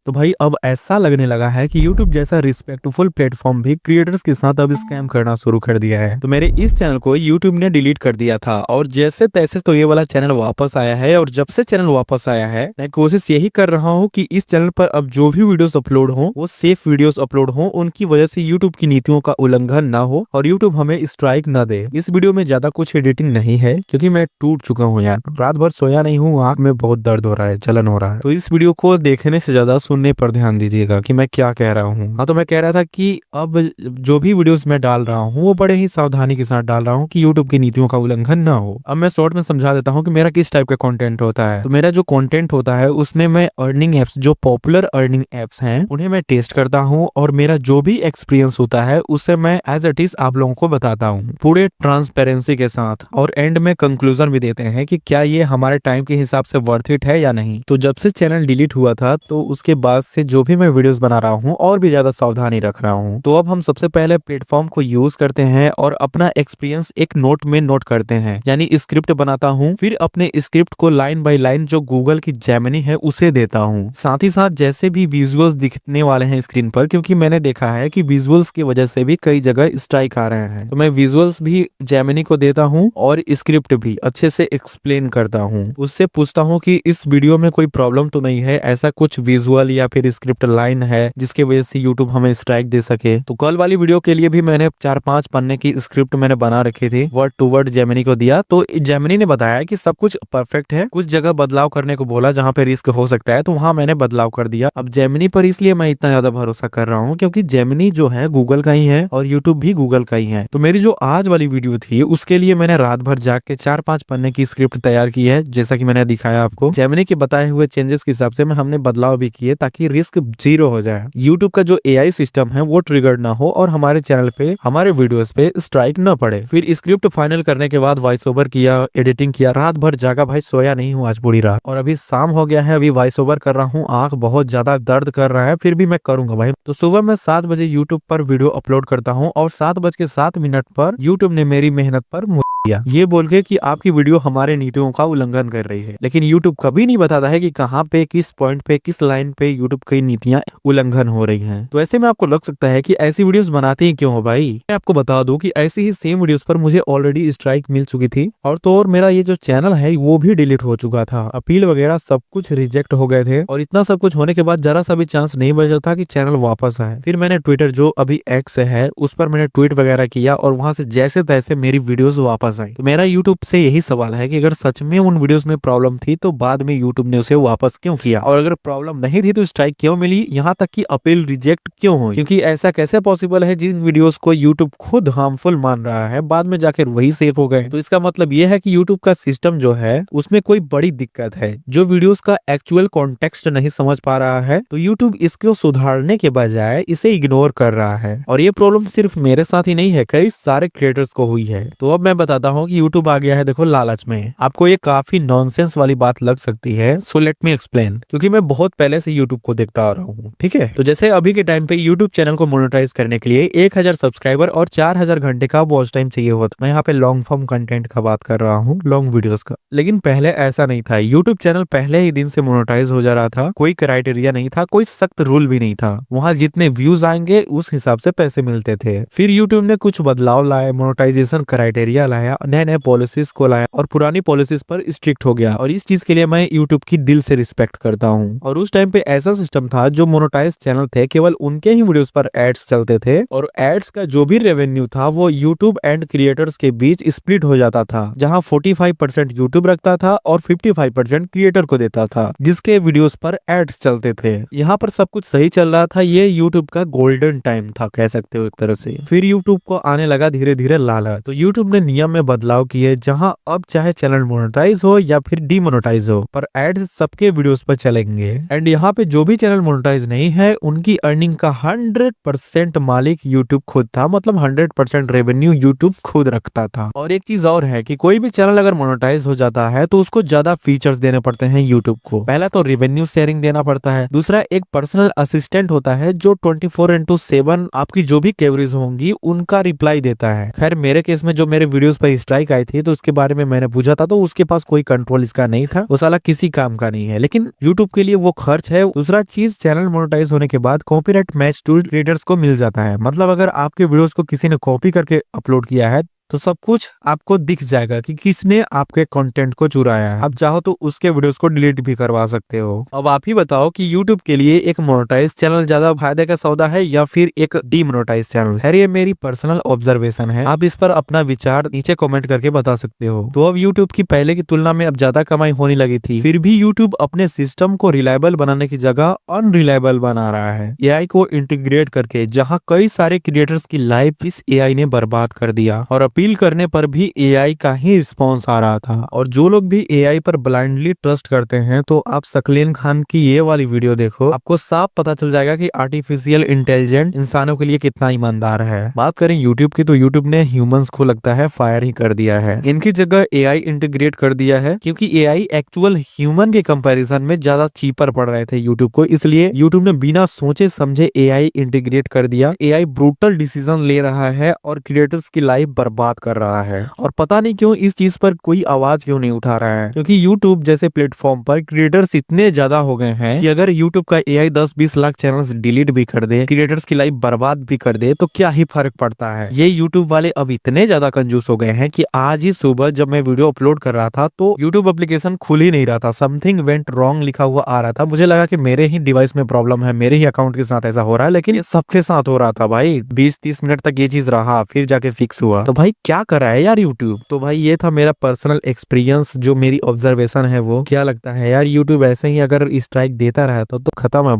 तो भाई अब ऐसा लगने लगा है कि YouTube जैसा रिस्पेक्टफुल प्लेटफॉर्म भी क्रिएटर्स के साथ अब स्कैम करना शुरू कर दिया है। तो मेरे इस चैनल को YouTube ने डिलीट कर दिया था और जैसे तैसे तो ये वाला चैनल वापस आया है। और जब से चैनल वापस आया है मैं कोशिश यही कर रहा हूँ कि इस चैनल पर अब जो भी वीडियोस अपलोड हो वो सेफ वीडियोस अपलोड हो, उनकी वजह से YouTube की नीतियों का उल्लंघन ना हो और YouTube हमें स्ट्राइक ना दे। इस वीडियो में ज्यादा कुछ एडिटिंग नहीं है क्योंकि मैं टूट चुका हूँ यार, रात भर सोया नहीं हूँ, आंख में बहुत दर्द हो रहा है, जलन हो रहा है। तो इस वीडियो को देखने से ज्यादा सुनने पर ध्यान दीजिएगा कि मैं क्या कह रहा हूँ। हाँ, तो मैं कह रहा था कि अब जो भी वीडियोस मैं डाल रहा हूँ वो बड़े ही सावधानी के साथ डाल रहा हूँ कि YouTube की नीतियों का उल्लंघन ना हो। अब मैं शॉर्ट में समझा देता हूँ कि मेरा किस टाइप का कंटेंट होता है। तो मेरा जो कंटेंट होता है उसमें मैं अर्निंग एप्स, जो पॉपुलर अर्निंग एप्स हैं, उन्हें मैं टेस्ट करता हूँ और मेरा जो भी एक्सपीरियंस होता है उससे मैं एज इट इज आप लोगों को बताता हूँ पूरे ट्रांसपेरेंसी के साथ। और एंड में कंक्लूजन भी देते हैं कि क्या ये हमारे टाइम के हिसाब से वर्थ इट है या नहीं। तो जब से चैनल डिलीट हुआ था तो उसके बाद से जो भी मैं वीडियोस बना रहा हूँ और भी ज्यादा सावधानी रख रहा हूँ। तो अब हम सबसे पहले प्लेटफॉर्म को यूज करते हैं और अपना एक्सपीरियंस एक नोट में नोट करते हैं, यानी स्क्रिप्ट बनाता हूँ। फिर अपने स्क्रिप्ट को लाइन बाय लाइन जो गूगल की जेमिनी है उसे देता हूँ। साथ ही साथ जैसे भी विजुअल्स दिखने वाले हैं स्क्रीन पर, क्योंकि मैंने देखा है कि विजुअल्स की वजह से भी कई जगह स्ट्राइक आ रहे हैं, तो मैं विजुअल्स भी जेमिनी को देता हूँ और स्क्रिप्ट भी अच्छे से एक्सप्लेन करता हूँ। उससे पूछता हूँ कि इस वीडियो में कोई प्रॉब्लम तो नहीं है, ऐसा कुछ विजुअल या फिर स्क्रिप्ट लाइन है जिसकी वजह से यूट्यूब हमें स्ट्राइक दे सके। तो कल वाली वीडियो के लिए भी मैंने 4-5 पन्ने की स्क्रिप्ट मैंने बना रखी थी, वर्ड टू वर्ड जेमिनी को दिया। तो जेमिनी ने बताया कि सब कुछ परफेक्ट है, कुछ जगह बदलाव करने को बोला जहाँ पे रिस्क हो सकता है, तो वहां मैंने बदलाव कर दिया। अब जेमिनी पर इसलिए मैं इतना ज्यादा भरोसा कर रहा हूँ क्योंकि जेमिनी जो है गूगल का ही है और यूट्यूब भी गूगल का ही है। तो मेरी जो आज वाली वीडियो थी उसके लिए मैंने रात भर जाग के 4-5 पन्ने की स्क्रिप्ट तैयार की है, जैसा कि मैंने दिखाया आपको। जेमिनी के बताए हुए चेंजेस के हिसाब से हमने बदलाव भी किए ताकि रिस्क जीरो हो जाए, यूट्यूब का जो एआई सिस्टम है वो ट्रिगर ना हो और हमारे चैनल पे, हमारे वीडियोस पे स्ट्राइक ना पड़े। फिर स्क्रिप्ट फाइनल करने के बाद वॉइस ओवर किया, एडिटिंग किया, रात भर जागा भाई, सोया नहीं हूँ आज पूरी रात। और अभी शाम हो गया है, अभी वॉइस ओवर कर रहा हूँ, आंख बहुत ज्यादा दर्द कर रहा है, फिर भी मैं करूंगा भाई। तो सुबह मैं 7 बजे यूट्यूब पर वीडियो अपलोड करता हूँ और 7:07 पर यूट्यूब ने मेरी मेहनत पर ये बोल के कि आपकी वीडियो हमारे नीतियों का उल्लंघन कर रही है। लेकिन YouTube कभी नहीं बताता है कि कहाँ पे, किस पॉइंट पे, किस लाइन पे YouTube की नीतियां उल्लंघन हो रही हैं। तो ऐसे में आपको लग सकता है कि ऐसी वीडियोस बनाते ही क्यों हो भाई। मैं आपको बता दूं कि ऐसी ही सेम वीडियोस पर मुझे ऑलरेडी स्ट्राइक मिल चुकी थी और तो और मेरा ये जो चैनल है वो भी डिलीट हो चुका था, अपील वगैरह सब कुछ रिजेक्ट हो गए थे। और इतना सब कुछ होने के बाद जरा सा भी चांस नहीं बचा था कि चैनल वापस आए। फिर मैंने ट्विटर, जो अभी एक्स है, उस पर मैंने ट्वीट वगैरह किया और वहां से जैसे तैसे मेरी वीडियोस वापस आई। तो मेरा यूट्यूब से यही सवाल है कि अगर सच में उन वीडियोस में प्रॉब्लम थी तो बाद में यूट्यूब ने उसे वापस क्यों किया, और अगर प्रॉब्लम नहीं थी तो स्ट्राइक क्यों मिली, यहाँ तक कि अपील रिजेक्ट क्यों हुई। क्योंकि ऐसा कैसे पॉसिबल है जिन वीडियोस को यूट्यूब खुद हार्मफुल मान रहा है बाद में जाकर वही सेफ हो गए। तो इसका मतलब यह है कि यूट्यूब का सिस्टम जो है उसमें कोई बड़ी दिक्कत है, जो वीडियोस का एक्चुअल कॉन्टेक्स्ट नहीं समझ पा रहा है। तो यूट्यूब इसको सुधारने के बजाय इसे इग्नोर कर रहा है। और ये प्रॉब्लम सिर्फ मेरे साथ ही नहीं है, कई सारे क्रिएटर्स को हुई है। तो अब मैं बताता हूँ कि यूट्यूब आ गया है देखो लालच में। आपको ये काफी नॉनसेंस वाली बात लग सकती है, सो लेट मी एक्सप्लेन। क्योंकि मैं बहुत पहले से यूट्यूब को देखता आ रहा हूँ, ठीक है। तो जैसे अभी के टाइम पे यूट्यूब चैनल को मोनेटाइज करने के लिए 1000 सब्सक्राइबर और 4000 घंटे का वॉच टाइम चाहिए होता। मैं यहाँ पे लॉन्ग फॉर्म कंटेंट का बात कर रहा हूँ, लॉन्ग वीडियोस का। लेकिन पहले ऐसा नहीं था, यूट्यूब चैनल पहले ही दिन से मोनेटाइज हो जा रहा था, कोई क्राइटेरिया नहीं था, कोई सख्त रूल भी नहीं था। वहाँ जितने व्यूज आएंगे उस हिसाब से पैसे मिलते थे। फिर यूट्यूब ने कुछ बदलाव लाए, मोनेटाइजेशन क्राइटेरिया लाया, नए नए पॉलिसीज को लाया और पुरानी पॉलिसीज पर स्ट्रिक्ट हो गया। और इस चीज के लिए मैं यूट्यूब की दिल से रिस्पेक्ट करता हूँ। और उस टाइम पे ऐसा सिस्टम था, जो मोनेटाइज चैनल थे केवल उनके ही वीडियोस पर एड्स चलते थे और एड्स का जो भी रेवेन्यू था वो यूट्यूब एंड क्रिएटर्स के बीच स्प्लिट हो जाता था, जहां 45% यूट्यूब रखता था और 55% क्रिएटर को देता था जिसके वीडियोस पर एड्स चलते थे। यहाँ पर सब कुछ सही चल रहा था, ये यूट्यूब का गोल्डन टाइम था कह सकते हो एक तरह से। फिर यूट्यूब को आने लगा धीरे धीरे लालच। तो यूट्यूब ने नियम में बदलाव किए, जहां अब चाहे चैनल मोनेटाइज हो या फिर डीमोनेटाइज हो, पर एड्स सबके वीडियोस पर चलेंगे। एंड यहाँ पे जो भी चैनल मोनेटाइज नहीं है उनकी अर्निंग का 100% मालिक यूट्यूब खुद था, मतलब 100% रेवेन्यू यूट्यूब खुद रखता था। और एक चीज और है कि कोई भी चैनल अगर मोनेटाइज हो जाता है तो उसको ज्यादा फीचर्स देने पड़ते हैं यूट्यूब को। पहला तो रेवेन्यू शेयरिंग देना पड़ता है, दूसरा एक पर्सनल असिस्टेंट होता है जो 24/7 आपकी जो भी क्वेरीज होंगी उनका रिप्लाई देता है। खैर मेरे केस में जो मेरे वीडियोस पर स्ट्राइक आई थी तो उसके बारे में मैंने पूछा था, तो उसके पास कोई कंट्रोल इसका नहीं था, वो साला किसी काम का नहीं है, लेकिन यूट्यूब के लिए वो खर्च है। दूसरा चीज, चैनल मोनेटाइज होने के बाद कॉपीराइट मैच टू क्रिएटर्स को मिल जाता है। मतलब अगर आपके वीडियोस को किसी ने कॉपी करके अपलोड किया है तो सब कुछ आपको दिख जाएगा कि किसने आपके कंटेंट को चुराया है। आप चाहो तो उसके वीडियोस को डिलीट भी करवा सकते हो। अब आप ही बताओ कि YouTube के लिए एक मोनेटाइज चैनल ज्यादा फायदे का सौदा है या फिर एक डीमोनेटाइज चैनल? खैर ये मेरी पर्सनल ऑब्जर्वेशन है, आप इस पर अपना विचार नीचे कमेंट करके बता सकते हो। तो अब YouTube की पहले की तुलना में अब ज्यादा कमाई होने लगी थी, फिर भी YouTube अपने सिस्टम को रिलायबल बनाने की जगह अनरिलायबल बना रहा है, AI को इंटीग्रेट करके, जहाँ कई सारे क्रिएटर्स की लाइफ इस AI ने बर्बाद कर दिया और अपील करने पर भी AI का ही रिस्पॉन्स आ रहा था। और जो लोग भी AI पर ब्लाइंडली ट्रस्ट करते हैं, तो आप सकलेन खान की ये वाली वीडियो देखो, आपको साफ पता चल जाएगा कि आर्टिफिशियल इंटेलिजेंट इंसानों के लिए कितना ईमानदार है। बात करें YouTube की, तो YouTube ने ह्यूमंस को लगता है फायर ही कर दिया है, इनकी जगह AI इंटीग्रेट कर दिया है, क्योंकि AI एक्चुअल ह्यूमन के कंपैरिजन में ज्यादा चीपर पड़ रहे थे YouTube को, इसलिए YouTube ने बिना सोचे समझे AI इंटीग्रेट कर दिया। AI ब्रूटल डिसीजन ले रहा है और क्रिएटर्स की लाइफ बर्बाद कर रहा है, और पता नहीं क्यों इस चीज पर कोई आवाज क्यों नहीं उठा रहा है, क्योंकि YouTube जैसे प्लेटफॉर्म पर क्रिएटर्स इतने ज्यादा हो गए हैं कि अगर YouTube का AI 10-20 लाख चैनल्स डिलीट भी कर दे, क्रिएटर्स की लाइफ बर्बाद भी कर दे, तो क्या ही फर्क पड़ता है। ये YouTube वाले अब इतने ज्यादा कंजूस हो गए हैं कि आज ही सुबह जब मैं वीडियो अपलोड कर रहा था तो YouTube एप्लीकेशन खुल ही नहीं रहा था, समथिंग वेंट रॉन्ग लिखा हुआ आ रहा था। मुझे लगा कि मेरे ही डिवाइस में प्रॉब्लम है, मेरे ही अकाउंट के साथ ऐसा हो रहा है, लेकिन ये सबके साथ हो रहा था भाई। 20-30 मिनट तक ये चीज रहा, फिर जाके फिक्स हुआ। तो भाई क्या करा है यार YouTube। तो भाई ये था मेरा पर्सनल एक्सपीरियंस, जो मेरी ऑब्जर्वेशन है वो। क्या लगता है यार, YouTube ऐसे ही अगर स्ट्राइक देता रहा तो खत्म है।